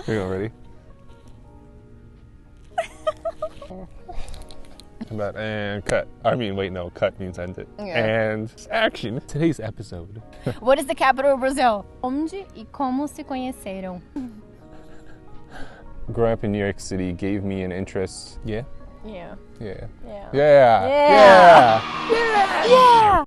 You go, ready? But, and cut. I mean, wait, no, cut means end it. Yeah. And action. Today's episode. What is the capital of Brazil? Onde e como se conheceram? Growing up in New York City gave me an interest. Yeah? Yeah. Yeah. Yeah. Yeah. Yeah. Yeah.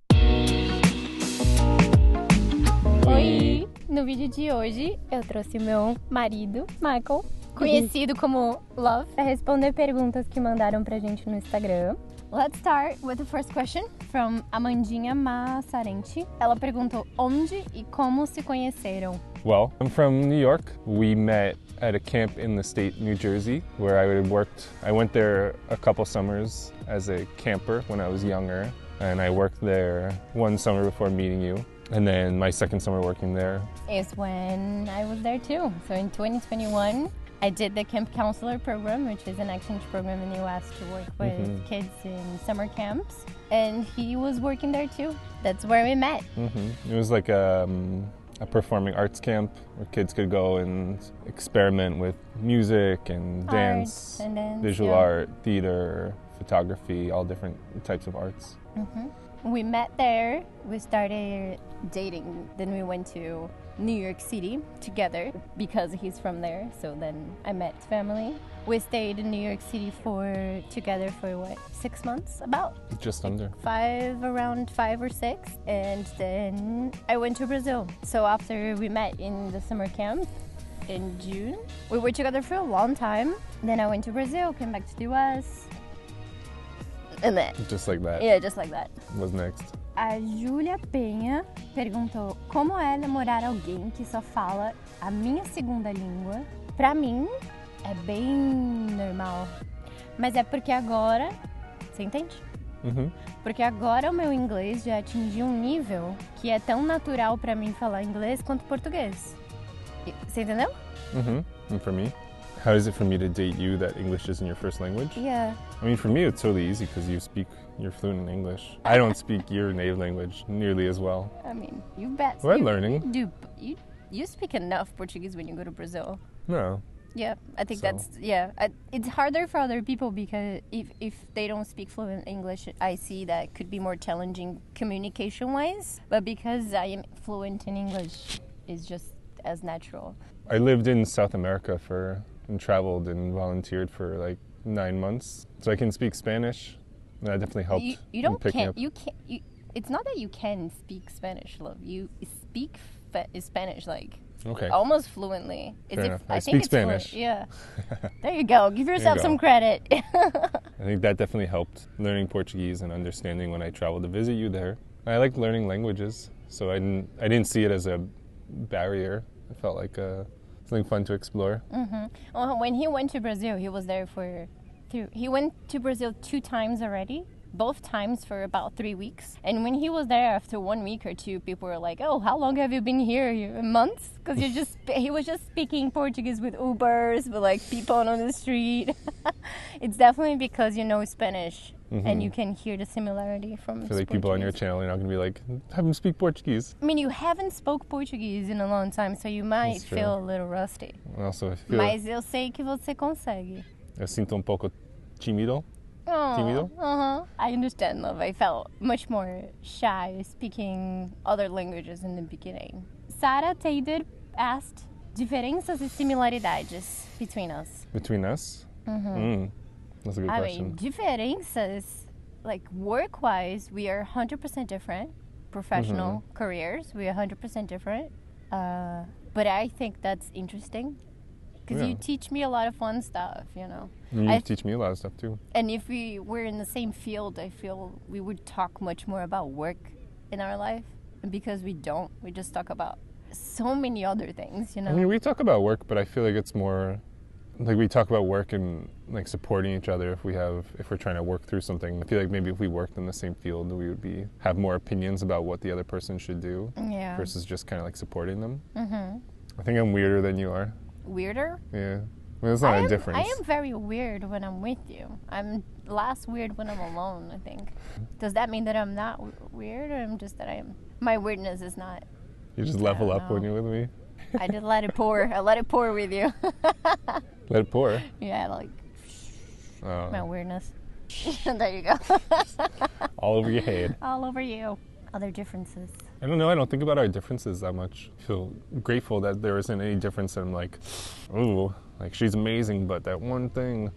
Oi! No vídeo de hoje, eu trouxe meu marido, Michael, conhecido como Love, para responder perguntas que mandaram pra gente no Instagram. Let's start with the first question from Amandinha Massarenti. Ela perguntou onde e como se conheceram. Well, I'm from New York. We met at a camp in the state New Jersey where I had worked. I went there a couple summers as a camper when I was younger, and I worked there one summer before meeting you. And then my second summer working there Is when I was there too. So in 2021, I did the Camp Counselor program, which is an exchange program in the US to work with kids in summer camps. And he was working there too. That's where we met. It was like a performing arts camp where kids could go and experiment with music and dance, visual art, theater, photography, all different types of arts. We met there, we started dating, then we went to New York City together because he's from there, so then I met family. We stayed in New York City together for what, 6 months about? Just under. Around 5 or 6, and then I went to Brazil. So after we met in the summer camp in June, we were together for a long time. Then I went to Brazil, came back to the US. And then, Just like that. yeah, just like that. What's next? A Júlia Penha perguntou como é namorar alguém que só fala a minha segunda língua. Pra mim, é bem normal. Mas é porque agora... Você entende? Porque agora o meu inglês já atingiu um nível que é tão natural pra mim falar inglês quanto português. Você entendeu? And for me? How is it for me to date you that English isn't your first language? Yeah. I mean, for me, it's totally easy because you're fluent in English. I don't speak your native language nearly as well. I mean, you bet. We're learning. You speak enough Portuguese when you go to Brazil. No. Yeah, I think So. that's, it's harder for other people because if they don't speak fluent English, I see that could be more challenging communication-wise. But because I am fluent in English, it's just as natural. I lived in South America and traveled and volunteered for like 9 months. So I can speak Spanish. And that definitely helped. It's not that you can speak Spanish, Love. You speak Spanish like Okay. almost fluently. Fair enough. I think speak it's Spanish. Yeah. There you go. Give yourself go. some credit. I think that definitely helped learning Portuguese and understanding when I traveled to visit you there. I like learning languages, so I didn't see it as a barrier. I felt like something fun to explore. Well, when he went to Brazil, he was there he went to Brazil 2 times already, both times for about 3 weeks. And when he was there after 1 week or 2, people were like, "Oh, how long have you been here? Months?" Because he was just speaking Portuguese with Ubers, with like people on the street. It's definitely because you know Spanish and you can hear the similarity from. I feel like people on your channel are not going to be like, have him speak Portuguese. I mean, you haven't spoke Portuguese in a long time, so you might That's true. feel a little rusty. Also, I feel Mas eu sei que você consegue. eu sinto pouco tímido. Oh, Tímido? I understand, Love. I felt much more shy speaking other languages in the beginning. Sarah Taylor asked, diferenças e similaridades between us. Between us? That's a good I question. mean, differenças, like work-wise, we are 100% different. Professional careers, we are 100% different. But I think that's interesting. Because you teach me a lot of fun stuff, you know. And you teach me a lot of stuff too. And if we were in the same field, I feel we would talk much more about work in our life. And because we don't, we just talk about so many other things, you know. I mean, we talk about work, but I feel like it's more like we talk about work and like supporting each other if we're trying to work through something. I feel like maybe if we worked in the same field, we would have more opinions about what the other person should do versus just kind of like supporting them. I think I'm weirder than you are. Weirder? Yeah. I mean, it's not a difference. I am very weird when I'm with you. I'm less weird when I'm alone, I think. Does that mean that I'm not weird, or I'm just that I am? My weirdness is not. You just level up when you're with me. I just let it pour. I let it pour with you. Let it pour. Yeah, like Oh. my weirdness. There you go. All over your head. All over you. Other differences. I don't know. I don't think about our differences that much. I feel grateful that there isn't any difference. I'm like, ooh, like she's amazing, but that one thing.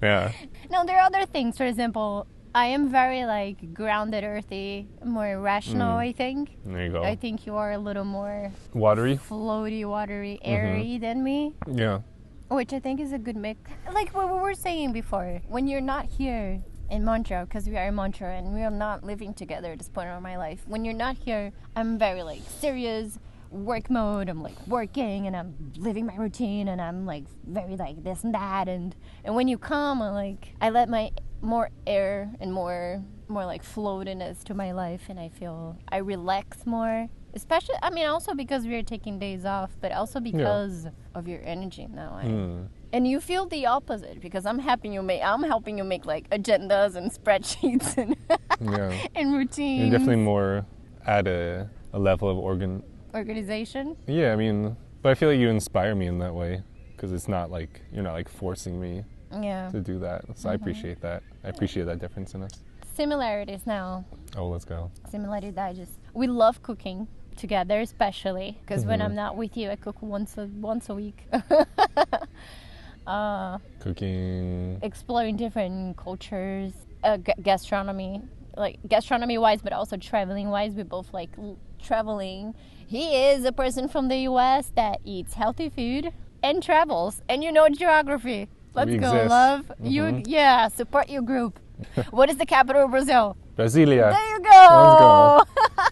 Yeah. No, there are other things. For example, I am very like grounded, earthy, more rational, I think. There you go. I think you are a little more Watery. floaty, watery, airy than me. Yeah. Which I think is a good mix. Like what we were saying before, when you're not here in Montreal, because we are in Montreal and we are not living together at this point of my life. When you're not here, I'm very like serious, work mode. I'm like working and I'm living my routine and I'm like very like this and that. And when you come, I let my more air and more like floatiness to my life, and I feel I relax more. Especially, I mean, also because we are taking days off, but also because of your energy now. And you feel the opposite because I'm helping you make like agendas and spreadsheets and and routines. You're definitely more at a level of organization. Yeah, I mean, but I feel like you inspire me in that way because it's not like you're not like forcing me to do that. So I appreciate that. I appreciate that difference in us. Similarities now. Oh, let's go. Similarities. We love cooking together, especially because when I'm not with you, I cook once a week. Cooking, exploring different cultures, gastronomy, like gastronomy wise, but also traveling wise. We both like traveling. He is a person from the US that eats healthy food and travels, and you know geography. Let's go, love. You support your group. What is the capital of Brazil? Brasilia. There you go. Let's go.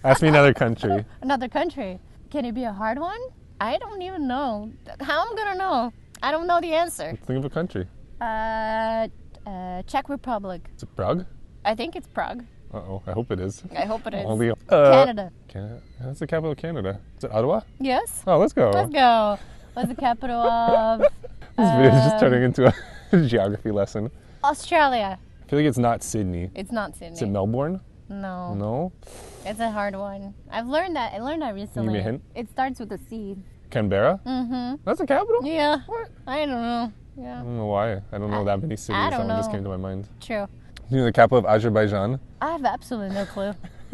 Ask me another country. Another country. Can it be a hard one? I don't even know. How I'm gonna know? I don't know the answer. Think of a country. Czech Republic. Is it Prague? I think it's Prague. Uh-oh, I hope it is. I hope it is. Canada. Canada. That's the capital of Canada. Is it Ottawa? Yes. Oh, let's go. Let's go. What's the capital of... This video is just turning into a geography lesson. Australia. I feel like it's not Sydney. It's not Sydney. Is it Melbourne? No. No? It's a hard one. I learned that recently. Can you give me a hint? It starts with a C. Canberra? Mm-hmm. That's the capital? Yeah. What? I don't know. Yeah. I don't know why. I don't know that many cities. I don't That one just know. came to my mind. True. You know the capital of Azerbaijan? I have absolutely no clue.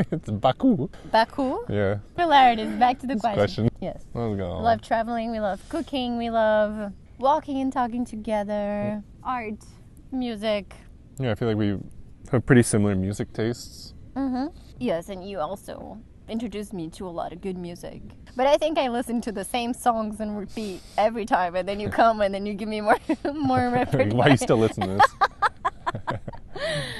It's Baku. Baku? Yeah. Similarities. Back to the question. Yes. Let's go. We love traveling. We love cooking. We love walking and talking together. Art. Music. Yeah, I feel like we have pretty similar music tastes. Mm-hmm. Yes, and you also introduced me to a lot of good music. But I think I listen to the same songs and repeat every time, and then you come and then you give me more repertoire. Why are you still listening to this?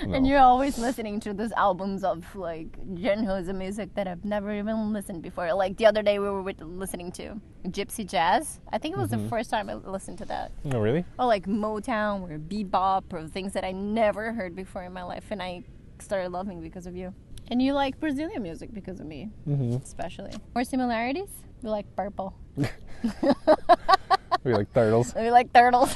No. And you're always listening to these albums of like genres of music that I've never even listened before. Like the other day we were listening to Gypsy Jazz. I think it was the first time I listened to that. Oh, really? Or like Motown or bebop or things that I never heard before in my life, and I started loving because of you. And you like Brazilian music because of me, especially. More similarities? We like purple. We like turtles. We like turtles.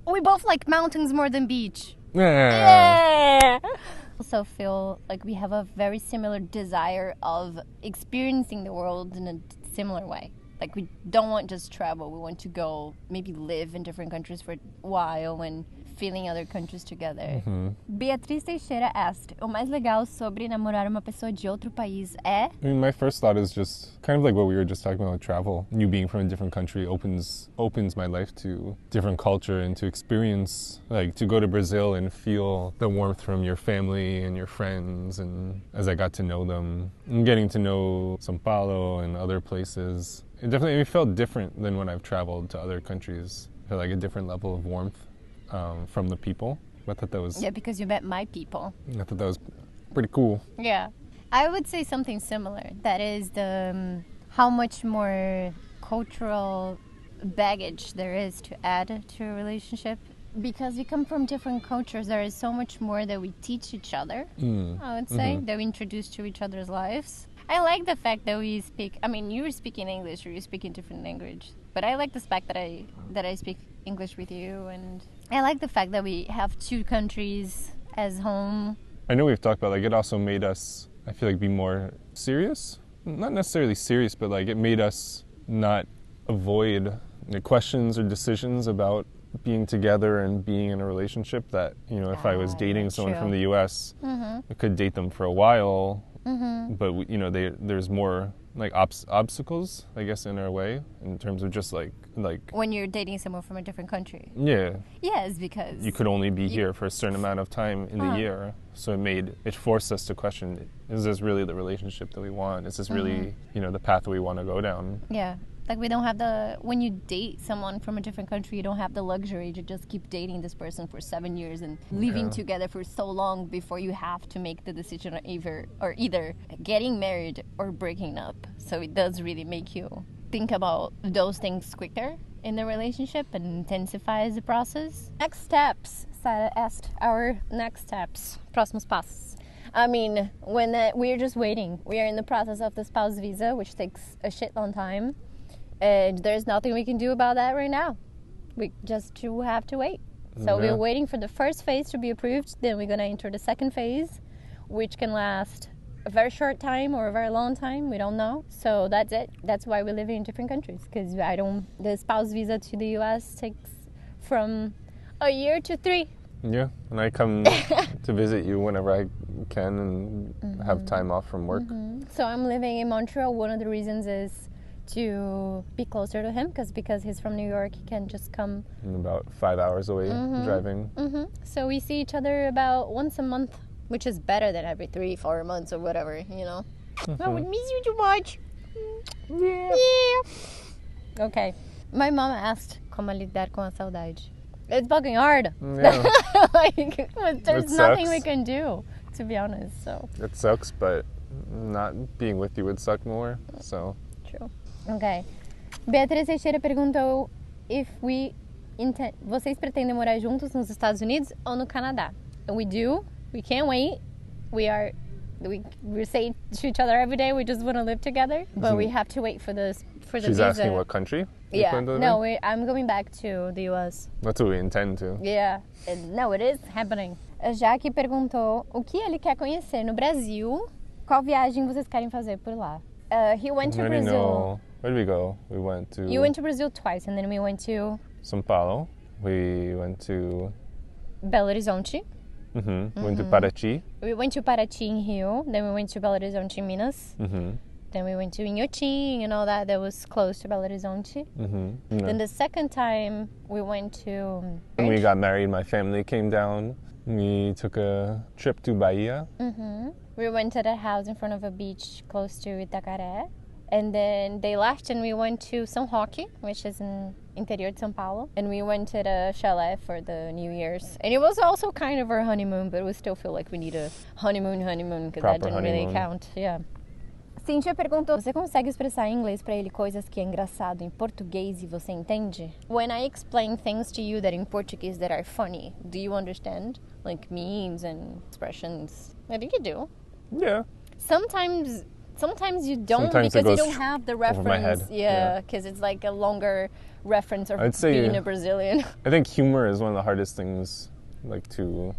We both like mountains more than beach. Yeah. Also feel like we have a very similar desire of experiencing the world in a similar way. Like we don't want just travel. We want to go maybe live in different countries for a while and feeling other countries together. Beatriz Teixeira asked, o mais legal sobre namorar uma pessoa de outro país é? I mean, my first thought is just kind of like what we were just talking about with travel. You being from a different country opens my life to different culture and to experience, like to go to Brazil and feel the warmth from your family and your friends. And as I got to know them, and getting to know São Paulo and other places, it definitely felt different than when I've traveled to other countries. I felt like a different level of warmth from the people. I thought that was... Yeah, because you met my people. I thought that was pretty cool. Yeah. I would say something similar. That is the how much more cultural baggage there is to add to a relationship. Because we come from different cultures, there is so much more that we teach each other, I would say, that we introduce to each other's lives. I like the fact that we speak, I mean, you speak in English or you speak in different language. But I like the fact that I speak English with you, and I like the fact that we have two countries as home. I know we've talked about, like, it also made us, I feel like, be more serious not necessarily serious, but like it made us not avoid the questions or decisions about being together and being in a relationship that, you know, if I was dating someone from the U.S., I could date them for a while, but, you know, there's more like obstacles, I guess, in our way in terms of just like when you're dating someone from a different country. Yeah. Yes, because you could only be here for a certain amount of time in the year, so it forced us to question: is this really the relationship that we want? Is this really, you know, the path we want to go down? Yeah. Like we don't have when you date someone from a different country, you don't have the luxury to just keep dating this person for 7 years and living together for so long before you have to make the decision or either getting married or breaking up. So it does really make you think about those things quicker in the relationship and intensifies the process. Next steps. Sarah asked our next steps. Próximos passos. I mean, when we're just waiting. We are in the process of the spouse visa, which takes a shit long time. And there's nothing we can do about that right now. We just have to wait. So we're waiting for the first phase to be approved. Then we're going to enter the second phase, which can last a very short time or a very long time. We don't know. So that's it. That's why we're living in different countries. Because the spouse visa to the U.S. takes from a year to 3. Yeah, and I come to visit you whenever I can and have time off from work. So I'm living in Montreal. One of the reasons is to be closer to him because he's from New York. He can just come about 5 hours away driving. So we see each other about once a month, which is better than every 3-4 months or whatever, you know. I would miss you too much. Yeah. Okay. My mom asked como lidar com a saudade. It's fucking hard. Yeah. Like, there's nothing we can do, to be honest. So it sucks, but not being with you would suck more. So true. Ok. Beatriz Teixeira perguntou vocês pretendem morar juntos nos Estados Unidos ou no Canadá? And we do. We can't wait. We say to each other every day we just want to live together, but we have to wait for the She's visa. asking what country? Yeah. No, I'm going back to the US. That's what we intend to. Yeah. No, it is happening. A Jaque perguntou o que ele quer conhecer no Brasil. Qual viagem vocês querem fazer por lá? He went to Brazil. Know. Where did we go? We went to... You went to Brazil twice, and then we went to... São Paulo. We went to... Belo Horizonte. Went to Paraty. We went to Paraty in Rio. Then we went to Belo Horizonte in Minas. Then we went to Inhotim and all that was close to Belo Horizonte. Then the second time we went to... When we got married, my family came down. We took a trip to Bahia. We rented a house in front of a beach close to Itacaré. And then they left and we went to São Roque, which is in interior de São Paulo. And we rented a chalet for the New Year's. And it was also kind of our honeymoon, but we still feel like we need a honeymoon, because that didn't really count. Yeah. Cíntia perguntou, você consegue expressar em inglês pra ele coisas que é engraçado em português e você entende? When I explain things to you that in Portuguese that are funny, do you understand? Like memes and expressions? I think you do. Yeah. Sometimes you don't, Sometimes because you don't have the reference. Over my head. Yeah, because it's like a longer reference of being a Brazilian. I think humor is one of the hardest things, like to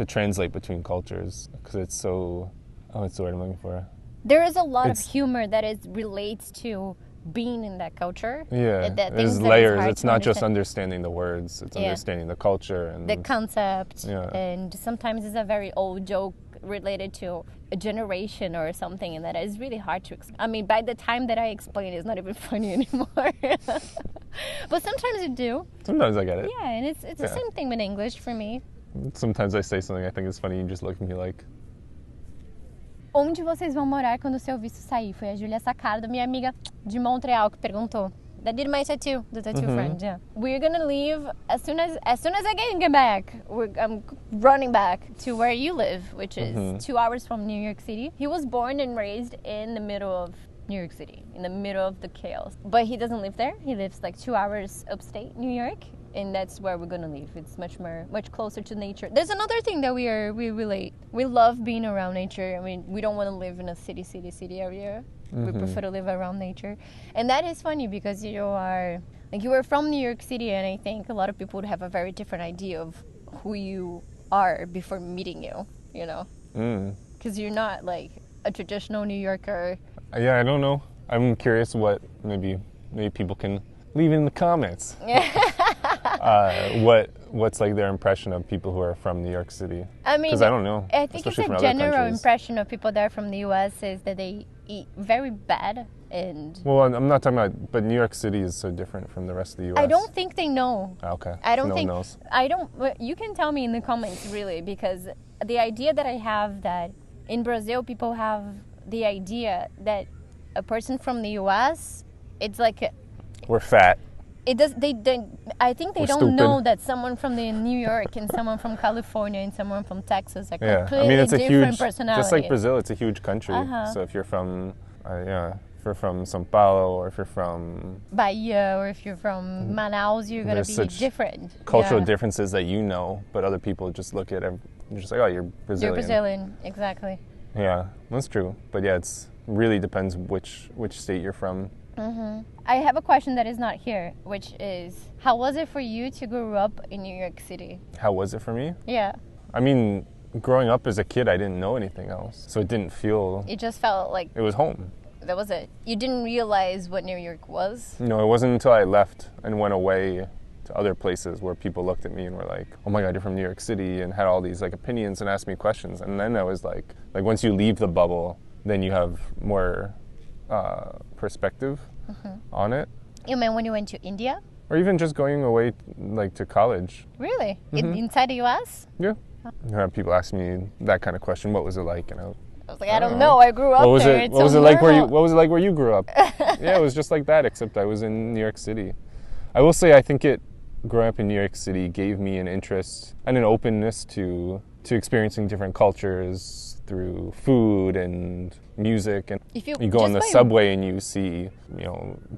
translate between cultures, because it's so... Oh, what's the word I'm looking for? There is a lot of humor that relates to being in that culture. Yeah, there's layers. It's not just understanding the words. It's understanding the culture and the concept. Yeah. And sometimes it's a very old joke related to a generation or something, and that is really hard to explain. I mean, by the time that I explain it, it's not even funny anymore. But sometimes you do. Sometimes I get it. Yeah, and it's the same thing with English for me. Sometimes I say something I think is funny and you just look at me like... Onde vocês vão morar quando o seu visto sair? Foi a Júlia Sacardo, minha amiga de Montreal, que perguntou. That did my tattoo, the tattoo friend, yeah. We're gonna leave as soon as I can get back. I'm running back to where you live, which is 2 hours from New York City. He was born and raised in the middle of New York City, in the middle of the chaos. But he doesn't live there. He lives like 2 hours upstate New York. And that's where we're gonna live. It's much closer to nature. There's another thing that we relate. We love being around nature. I mean, we don't want to live in a city area. We prefer to live around nature. And that is funny because you are from New York City, and I think a lot of people would have a very different idea of who you are before meeting you, you know? Because you're not like a traditional New Yorker? Yeah, I don't know. I'm curious what maybe people can leave in the comments. What's like their impression of people who are from New York City? I mean, because I don't know. I think it's a general impression of people that are from the U.S. is that they eat very bad and. Well, I'm not talking about, but New York City is so different from the rest of the U.S. I don't think they know. Okay. I don't no think. one knows. I don't. You can tell me in the comments really, because the idea that I have that in Brazil people have the idea that a person from the U.S. it's like. We're fat. It does. I think they We're don't stupid. know that someone from New York and someone from California and someone from Texas are completely it's a different huge, personality. just like Brazil, it's a huge country. So if you're from, if you're from São Paulo, or if you're from Bahia, or if you're from Manaus, you're gonna be different. Cultural differences that you know, but other people just look at it. You're just like, oh, you're Brazilian. You're Brazilian, exactly. Yeah, that's true. But yeah, it's really depends which state you're from. I have a question that is not here, which is, how was it for you to grow up in New York City? How was it for me? Yeah. I mean, growing up as a kid, I didn't know anything else. So it didn't feel... It just felt like... It was home. That was it. You didn't realize what New York was? No, it wasn't until I left and went away to other places where people looked at me and were like, oh my God, you're from New York City, and had all these like opinions and asked me questions. And then I was like once you leave the bubble, then you have more perspective on it. You mean when you went to India? Or even just going away like to college. Really? Inside the U.S.? Yeah. I have people ask me that kind of question. What was it like? I was like, I don't know. I grew up there. What was it like where you grew up? Yeah, it was just like that, except I was in New York City. I will say I think growing up in New York City gave me an interest and an openness to experiencing different cultures through food and music. And you go on the subway and you see,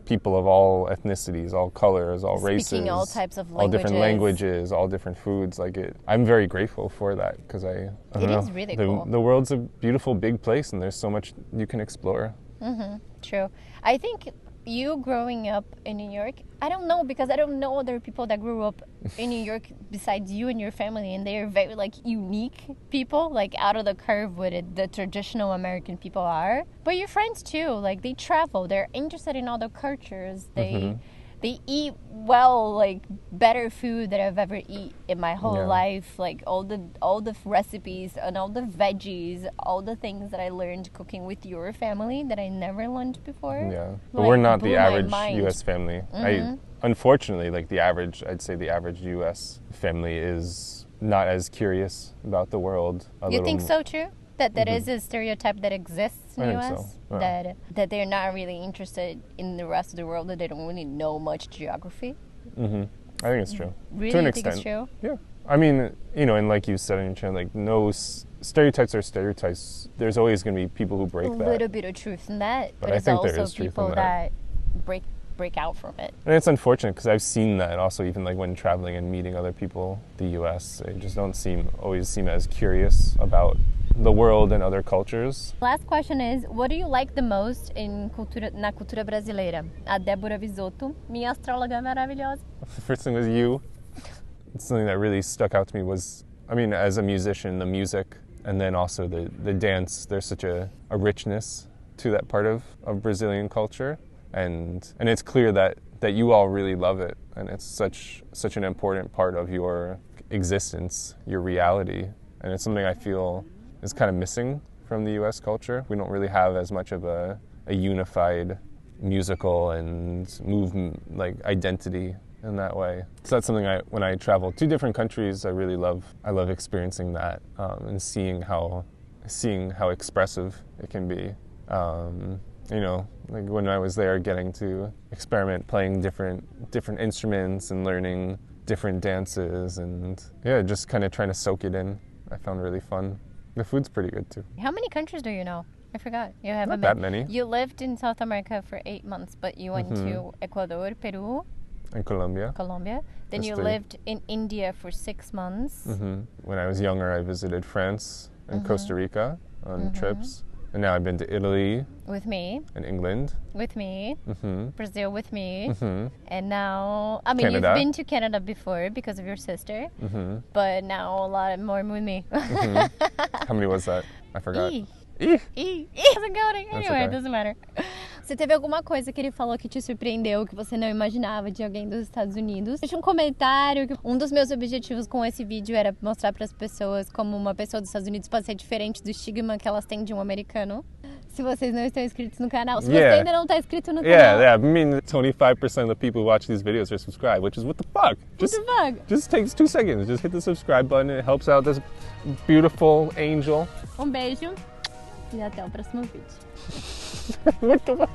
people of all ethnicities, all colors, all races, speaking all types of languages, all different languages, all different foods. I'm very grateful for that because it is really cool. The world's a beautiful big place and there's so much you can explore. True. I think you growing up in New York, I don't know, because I don't know other people that grew up in New York besides you and your family, and they are very unique people, out of the curve with the traditional American people are. But your friends too, they travel, they're interested in other cultures, they eat well, better food that I've ever eaten in my whole life. All the recipes and all the veggies, all the things that I learned cooking with your family that I never learned before. Yeah, but we're not the average U.S. family. Unfortunately, I'd say the average U.S. family is not as curious about the world. You think so too? That is a stereotype that exists in the U.S.? So. Yeah. That they're not really interested in the rest of the world, that they don't really know much geography? I think it's true. Really? To an think extent. It's true? Yeah. I mean, and like you said in your channel, no stereotypes are stereotypes. There's always going to be people who break that. A little bit of truth in that, but I there's think also there is people that break out from it. And it's unfortunate because I've seen that also even when traveling and meeting other people, the U.S., they just don't always seem as curious about the world and other cultures. Last question is, what do you like the most na cultura brasileira? A Débora Visotto, minha astróloga maravilhosa. The first thing was you. Something that really stuck out to me was, as a musician, the music, and then also the dance. There's such a richness to that part of Brazilian culture. And it's clear that you all really love it, and it's such an important part of your existence, your reality, and it's something I feel is kind of missing from the U.S. culture. We don't really have as much of a unified musical and movement identity in that way. So that's something when I travel to different countries, I really love. I love experiencing that and seeing how expressive it can be. When I was there, getting to experiment playing different instruments and learning different dances, and just kind of trying to soak it in. I found really fun. The food's pretty good too. How many countries do you know? I forgot. You haven't Not that many. You lived in South America for 8 months, but you went to Ecuador, Peru, and Colombia. Then That's you 3. lived in India for 6 months. When I was younger, I visited France and Costa Rica on trips. And now I've been to Italy. With me. And England. With me. Brazil with me. And now, Canada. You've been to Canada before because of your sister. But now a lot more with me. How many was that? I forgot. How's it going? Anyway, okay. it doesn't matter. Você teve alguma coisa que ele falou que te surpreendeu, que você não imaginava de alguém dos Estados Unidos? Deixa um comentário. Um dos meus objetivos com esse vídeo era mostrar para as pessoas como uma pessoa dos Estados Unidos pode ser diferente do estigma que elas têm de um americano. Se vocês não estão inscritos no canal. Se você ainda não está inscrito no canal. Yeah. I mean, 25% of the people who watch these videos are subscribed, which is what the fuck? Just takes 2 seconds. Just hit the subscribe button. It helps out this beautiful angel. Um beijo e até o próximo vídeo. Muito bom.